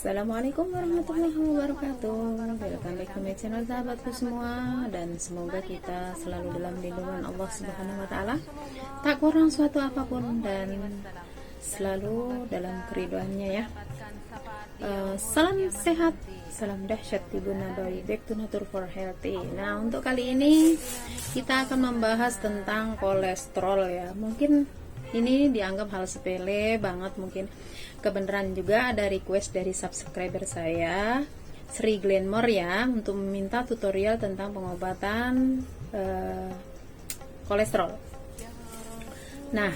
Assalamualaikum warahmatullahi wabarakatuh. Welcome back to my channel sahabatku semua, dan semoga kita selalu dalam lindungan Allah Subhanahu wa taala, tak kurang suatu apapun dan selalu dalam keriduannya ya. Salam sehat, salam dahsyat Ibu Nabawi, back to nature for healthy. Nah, untuk kali ini kita akan membahas tentang kolesterol ya. Mungkin ini dianggap hal sepele banget, mungkin kebenaran juga ada request dari subscriber saya Sri Glenmore ya, untuk meminta tutorial tentang pengobatan kolesterol. Nah,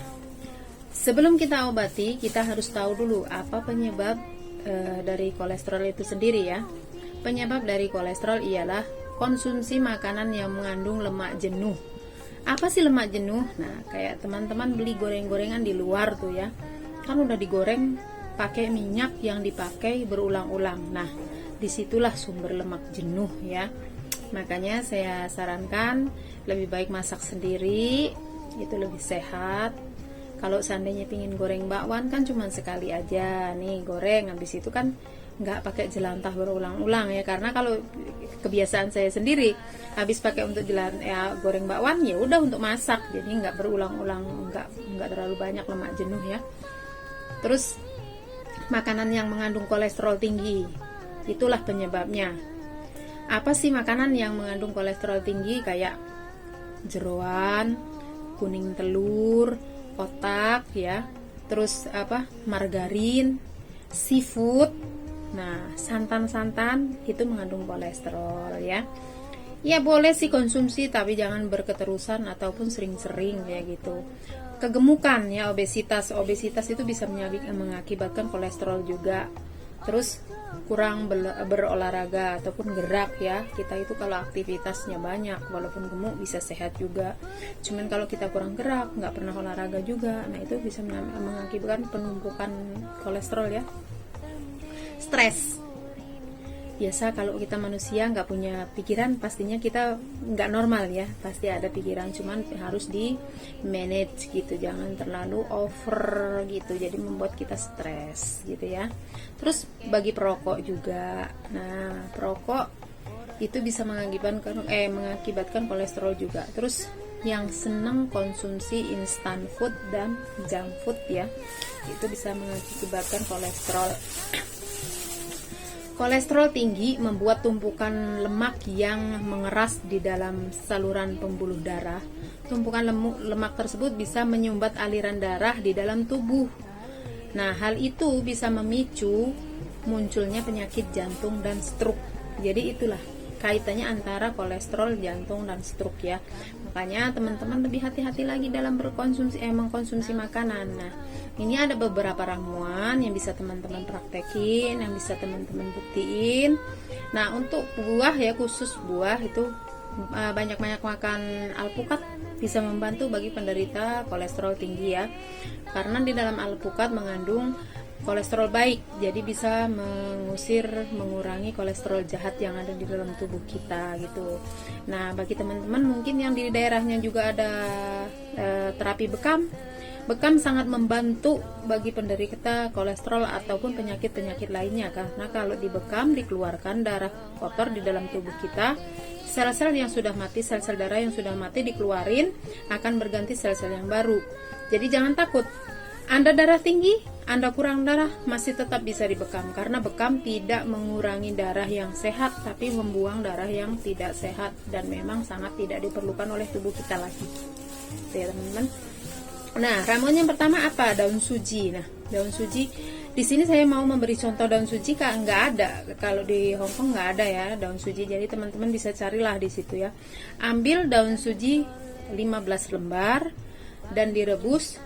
sebelum kita obati, kita harus tahu dulu apa penyebab dari kolesterol itu sendiri ya. Penyebab dari kolesterol ialah konsumsi makanan yang mengandung lemak jenuh. Apa sih lemak jenuh? Nah, kayak teman-teman beli goreng-gorengan di luar tuh ya, kan udah digoreng pakai minyak yang dipakai berulang-ulang. Nah, disitulah sumber lemak jenuh ya. Makanya saya sarankan lebih baik masak sendiri, itu lebih sehat. Kalau seandainya pingin goreng bakwan kan cuma sekali aja nih goreng, habis itu kan nggak pakai jelantah berulang-ulang ya. Karena kalau kebiasaan saya sendiri, habis pakai untuk goreng bakwan ya udah untuk masak, jadi nggak berulang-ulang, nggak terlalu banyak lemak jenuh ya. Terus makanan yang mengandung kolesterol tinggi, itulah penyebabnya. Apa sih makanan yang mengandung kolesterol tinggi? Kayak jeroan, kuning telur, otak ya, terus margarin, seafood. Nah, santan-santan itu mengandung kolesterol ya. Ya boleh sih konsumsi, tapi jangan berketerusan ataupun sering-sering kayak gitu. Kegemukan ya, obesitas itu bisa mengakibatkan kolesterol juga. Terus kurang berolahraga ataupun gerak ya. Kita itu kalau aktivitasnya banyak, walaupun gemuk bisa sehat juga. Cuman kalau kita kurang gerak, nggak pernah olahraga juga, nah itu bisa mengakibatkan penumpukan kolesterol ya. Stres. Biasa kalau kita manusia nggak punya pikiran, pastinya kita nggak normal ya, pasti ada pikiran, cuman harus di manage gitu, jangan terlalu over gitu, jadi membuat kita stres gitu ya. Terus bagi perokok juga, nah perokok itu bisa mengakibatkan kolesterol juga. Terus yang senang konsumsi instant food dan junk food ya, itu bisa mengakibatkan kolesterol. Kolesterol tinggi membuat tumpukan lemak yang mengeras di dalam saluran pembuluh darah. Tumpukan lemak tersebut bisa menyumbat aliran darah di dalam tubuh. Nah, hal itu bisa memicu munculnya penyakit jantung dan stroke. Jadi itulah kaitannya antara kolesterol, jantung, dan stroke ya. Makanya teman-teman lebih hati-hati lagi dalam mengkonsumsi makanan. Nah, ini ada beberapa ramuan yang bisa teman-teman praktekin, yang bisa teman-teman buktiin. Nah, untuk buah ya, khusus buah itu banyak-banyak makan alpukat bisa membantu bagi penderita kolesterol tinggi ya. Karena di dalam alpukat mengandung kolesterol baik, jadi bisa mengurangi kolesterol jahat yang ada di dalam tubuh kita gitu. Nah, bagi teman-teman mungkin yang di daerahnya juga ada terapi bekam sangat membantu bagi penderita kolesterol ataupun penyakit-penyakit lainnya, karena kalau di bekam dikeluarkan darah kotor di dalam tubuh kita, sel-sel yang sudah mati, sel-sel darah yang sudah mati dikeluarin, akan berganti sel-sel yang baru. Jadi jangan takut, Anda darah tinggi, Anda kurang darah, masih tetap bisa dibekam, karena bekam tidak mengurangi darah yang sehat, tapi membuang darah yang tidak sehat, dan memang sangat tidak diperlukan oleh tubuh kita lagi. Oke teman-teman. Nah, ramuan yang pertama apa? Daun suji. Nah, daun suji di sini saya mau memberi contoh daun suji, nggak ada. Kalau di Hongkong nggak ada ya daun suji, jadi teman-teman bisa carilah di situ ya. Ambil daun suji 15 lembar dan direbus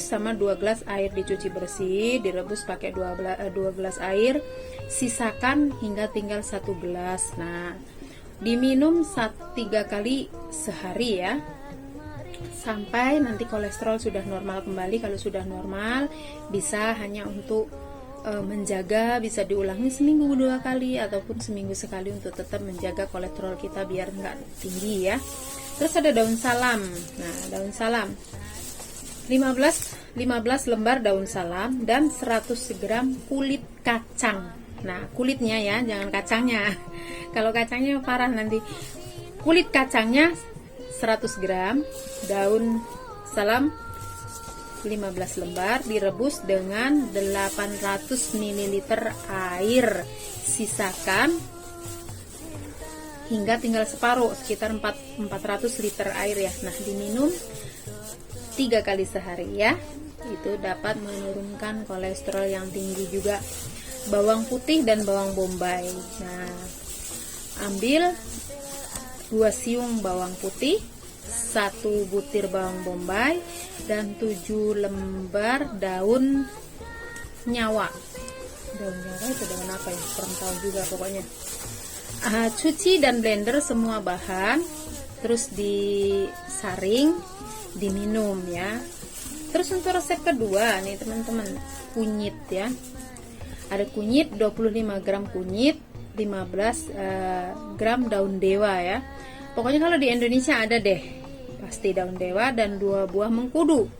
sama 2 gelas air, dicuci bersih, direbus pakai 2 gelas air, sisakan hingga tinggal 1 gelas. Nah, diminum 3 kali sehari ya, sampai nanti kolesterol sudah normal kembali. Kalau sudah normal, bisa hanya untuk menjaga, bisa diulangi seminggu 2 kali ataupun seminggu sekali untuk tetap menjaga kolesterol kita biar nggak tinggi ya. Terus ada daun salam. Nah, daun salam 15 lembar daun salam dan 100 gram kulit kacang. Nah, kulitnya ya, jangan kacangnya. Kalau kacangnya parah nanti. Kulit kacangnya 100 gram, daun salam 15 lembar, direbus dengan 800 ml air. Sisakan hingga tinggal separuh, sekitar 400 liter air ya. Nah, diminum 3 kali sehari ya. Itu dapat menurunkan kolesterol yang tinggi juga. Bawang putih dan bawang bombay. Nah, ambil 2 siung bawang putih, 1 butir bawang bombay, dan 7 lembar daun nyawa. Daun nyawa itu daun apa ya? Kurang tahu juga pokoknya. Cuci dan blender semua bahan, terus disaring, diminum ya. Terus untuk resep kedua nih teman-teman, kunyit ya. Ada kunyit, 25 gram kunyit, 15 gram daun dewa ya. Pokoknya kalau di Indonesia ada deh, pasti daun dewa, dan 2 buah mengkudu.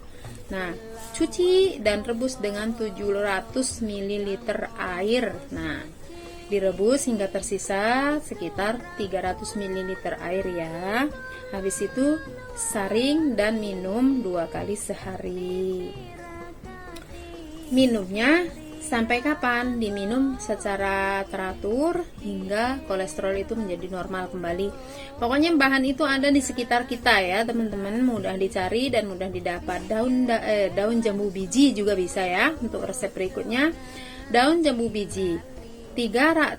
Nah, cuci dan rebus dengan 700 ml air. Nah, direbus hingga tersisa sekitar 300 ml air ya. Habis itu saring dan minum 2 kali sehari. Minumnya sampai kapan? Diminum secara teratur hingga kolesterol itu menjadi normal kembali. Pokoknya bahan itu ada di sekitar kita ya teman-teman, mudah dicari dan mudah didapat. Daun jambu biji juga bisa ya. Untuk resep berikutnya, daun jambu biji 30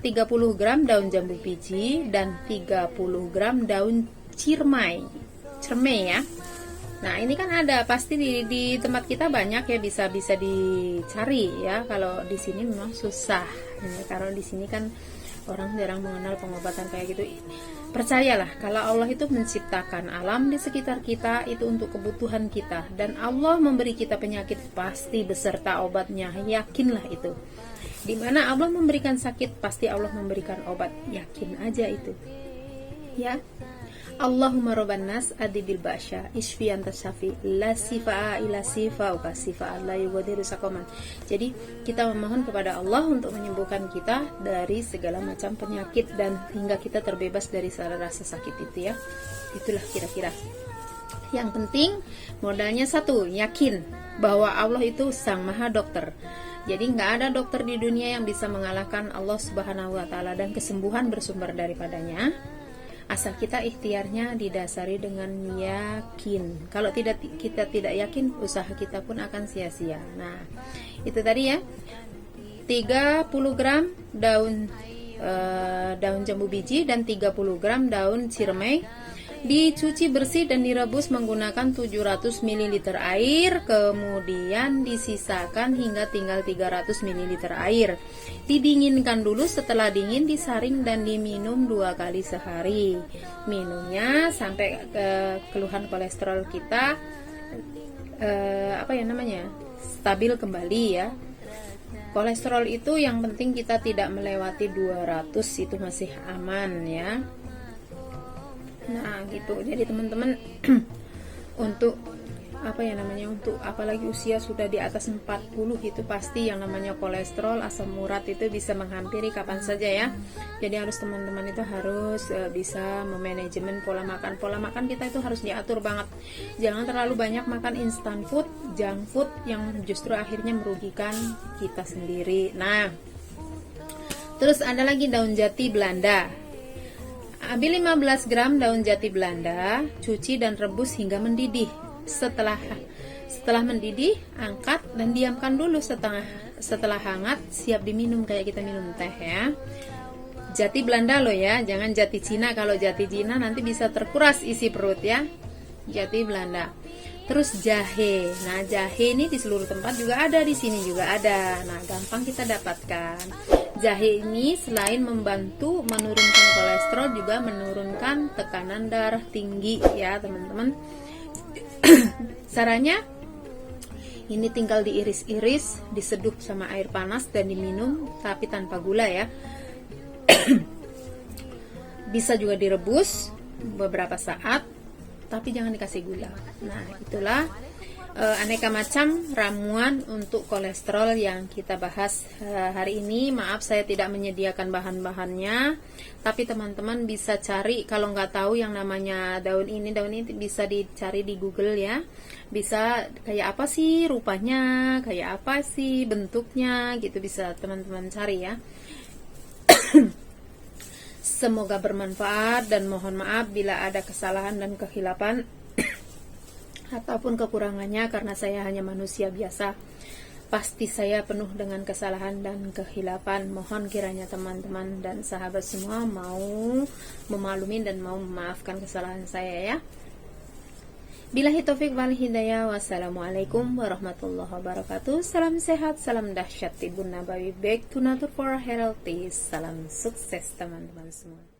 gram daun jambu biji dan 30 gram daun ciremai ya. Nah, ini kan ada pasti di tempat kita banyak ya, bisa dicari ya. Kalau di sini memang susah ya, karena di sini kan orang jarang mengenal pengobatan kayak gitu. Percayalah, kalau Allah itu menciptakan alam di sekitar kita itu untuk kebutuhan kita, dan Allah memberi kita penyakit pasti beserta obatnya. Yakinlah itu. Dimana Allah memberikan sakit, pasti Allah memberikan obat. Yakin aja itu ya. Allahumma robban nas adibil basya isfi anta syafi la sifa'a ila sifa'uka sifa'a la yughadiru saqaman. Jadi kita memohon kepada Allah untuk menyembuhkan kita dari segala macam penyakit dan hingga kita terbebas dari segala rasa sakit itu ya. Itulah kira-kira. Yang penting modalnya satu, yakin bahwa Allah itu sang maha dokter. Jadi nggak ada dokter di dunia yang bisa mengalahkan Allah Subhanahu wa taala, dan kesembuhan bersumber daripadanya. Asal kita ikhtiarnya didasari dengan yakin. Kalau kita tidak yakin, usaha kita pun akan sia-sia. Nah, itu tadi ya. 30 gram daun jambu biji dan 30 gram daun ciremai dicuci bersih dan direbus menggunakan 700 ml air, kemudian disisakan hingga tinggal 300 ml air. Didinginkan dulu, setelah dingin disaring dan diminum 2 kali sehari. Minumnya sampai keluhan kolesterol kita stabil kembali ya. Kolesterol itu yang penting kita tidak melewati 200, itu masih aman ya. Nah gitu, jadi teman-teman untuk untuk apalagi usia sudah di atas 40 itu pasti yang namanya kolesterol, asam urat itu bisa menghampiri kapan saja ya. Jadi teman-teman itu harus bisa memanajemen pola makan. Pola makan kita itu harus diatur banget. Jangan terlalu banyak makan instant food, junk food yang justru akhirnya merugikan kita sendiri. Nah, terus ada lagi daun jati Belanda. Ambil 15 gram daun jati Belanda, cuci dan rebus hingga mendidih. Setelah mendidih, angkat dan diamkan dulu. Setelah hangat, siap diminum kayak kita minum teh ya. Jati Belanda loh ya, jangan jati Cina. Kalau jati Cina nanti bisa terkuras isi perut ya. Jati Belanda. Terus jahe. Nah, jahe ini di seluruh tempat juga ada, di sini juga ada. Nah, gampang kita dapatkan. Jahe ini selain membantu menurunkan kolesterol, juga menurunkan tekanan darah tinggi ya teman-teman. Caranya ini tinggal diiris-iris, diseduh sama air panas dan diminum, tapi tanpa gula ya. Bisa juga direbus beberapa saat, tapi jangan dikasih gula. Nah, itulah aneka macam ramuan untuk kolesterol yang kita bahas hari ini. Maaf saya tidak menyediakan bahan-bahannya, tapi teman-teman bisa cari. Kalau nggak tahu yang namanya daun ini bisa dicari di Google ya. Bisa kayak apa sih rupanya, kayak apa sih bentuknya gitu, bisa teman-teman cari ya. Semoga bermanfaat dan mohon maaf bila ada kesalahan dan kehilapan ataupun kekurangannya, karena saya hanya manusia biasa. Pasti saya penuh dengan kesalahan dan kehilapan. Mohon kiranya teman-teman dan sahabat semua mau memaklumi dan mau memaafkan kesalahan saya ya. Billahi taufik wal hidayah. Wassalamualaikum warahmatullahi wabarakatuh. Salam sehat, salam dahsyat Tibun Nabawi, back to nature for healthy. Salam sukses teman-teman semua.